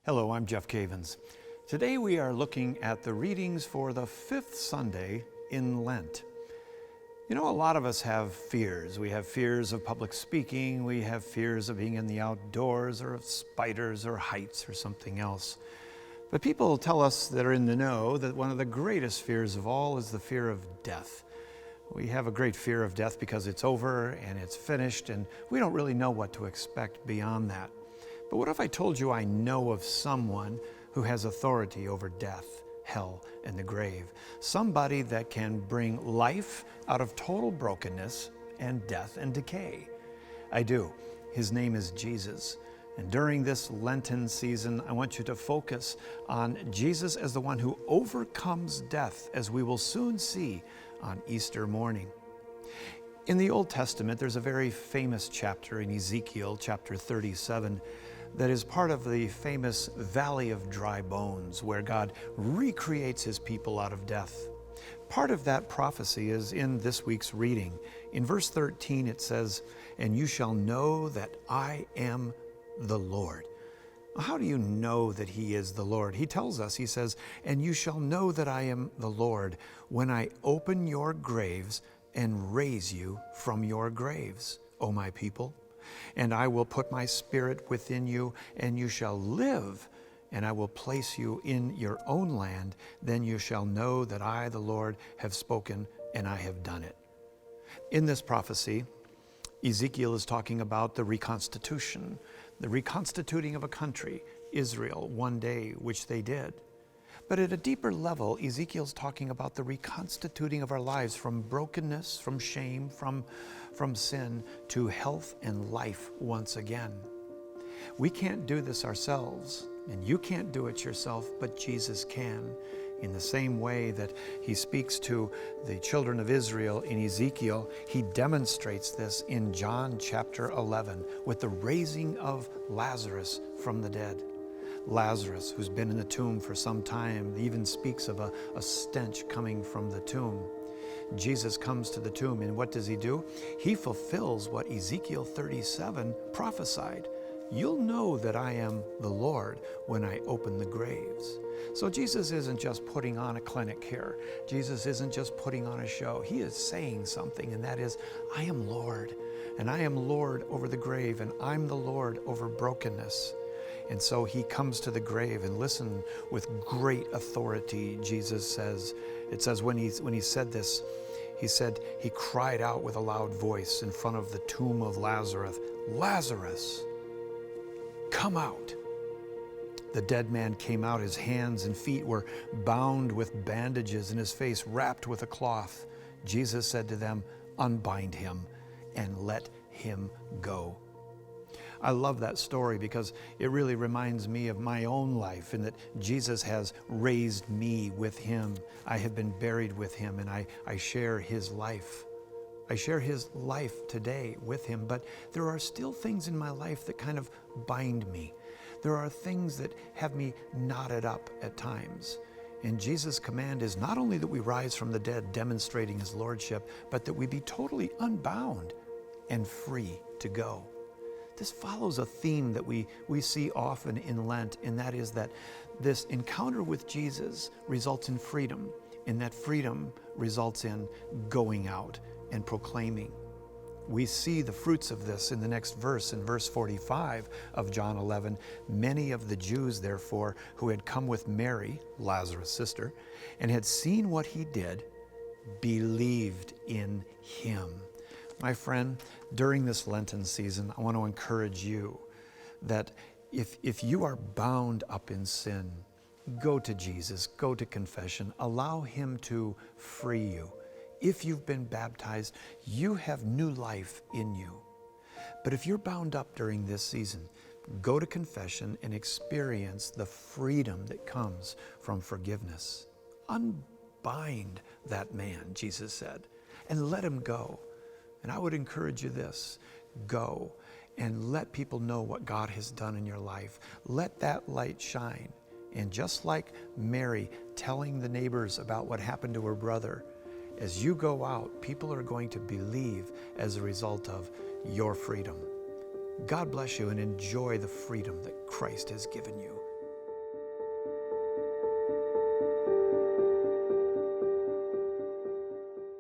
Hello, I'm Jeff Cavins. Today we are looking at the readings for the fifth Sunday in Lent. You know, a lot of us have fears. We have fears of public speaking, we have fears of being in the outdoors, or of spiders or heights or something else. But people tell us that are in the know that one of the greatest fears of all is the fear of death. We have a great fear of death because it's over and it's finished, and we don't really know what to expect beyond that. But what if I told you I know of someone who has authority over death, hell, and the grave? Somebody that can bring life out of total brokenness and death and decay. I do. His name is Jesus. And during this Lenten season, I want you to focus on Jesus as the one who overcomes death, as we will soon see on Easter morning. In the Old Testament, there's a very famous chapter in Ezekiel, chapter 37, that is part of the famous Valley of Dry Bones, where God recreates his people out of death. Part of that prophecy is in this week's reading. In verse 13 it says, "And you shall know that I am the Lord." How do you know that he is the Lord? He tells us, he says, "And you shall know that I am the Lord when I open your graves and raise you from your graves, O my people. And I will put my spirit within you, and you shall live, and I will place you in your own land. Then you shall know that I, the Lord, have spoken, and I have done it." In this prophecy, Ezekiel is talking about the reconstitution, the reconstituting of a country, Israel, one day, which they did. But at a deeper level, Ezekiel's talking about the reconstituting of our lives from brokenness, from shame, from sin, to health and life once again. We can't do this ourselves, and you can't do it yourself, but Jesus can. In the same way that he speaks to the children of Israel in Ezekiel, he demonstrates this in John chapter 11 with the raising of Lazarus from the dead. Lazarus, who's been in the tomb for some time, even speaks of a stench coming from the tomb. Jesus comes to the tomb, and what does he do? He fulfills what Ezekiel 37 prophesied. "You'll know that I am the Lord when I open the graves." So Jesus isn't just putting on a clinic here. Jesus isn't just putting on a show. He is saying something, and that is, I am Lord, and I am Lord over the grave, and I'm the Lord over brokenness. And so he comes to the grave, and listen, with great authority, Jesus says. It says when he said this, he said, he cried out with a loud voice in front of the tomb of Lazarus, "Lazarus, come out." The dead man came out. His hands and feet were bound with bandages, and his face wrapped with a cloth. Jesus said to them, "Unbind him and let him go." I love that story because it really reminds me of my own life, and that Jesus has raised me with him. I have been buried with him, and I share his life. I share his life today with him, but there are still things in my life that kind of bind me. There are things that have me knotted up at times. And Jesus' command is not only that we rise from the dead, demonstrating his lordship, but that we be totally unbound and free to go. This follows a theme that we see often in Lent, and that is that this encounter with Jesus results in freedom, and that freedom results in going out and proclaiming. We see the fruits of this in the next verse, in verse 45 of John 11. "Many of the Jews, therefore, who had come with Mary, Lazarus' sister, and had seen what he did, believed in him." My friend, during this Lenten season, I want to encourage you that if you are bound up in sin, go to Jesus, go to confession, allow him to free you. If you've been baptized, you have new life in you. But if you're bound up during this season, go to confession and experience the freedom that comes from forgiveness. Unbind that man, Jesus said, and let him go. And I would encourage you this: go and let people know what God has done in your life. Let that light shine. And just like Mary telling the neighbors about what happened to her brother, as you go out, people are going to believe as a result of your freedom. God bless you, and enjoy the freedom that Christ has given you.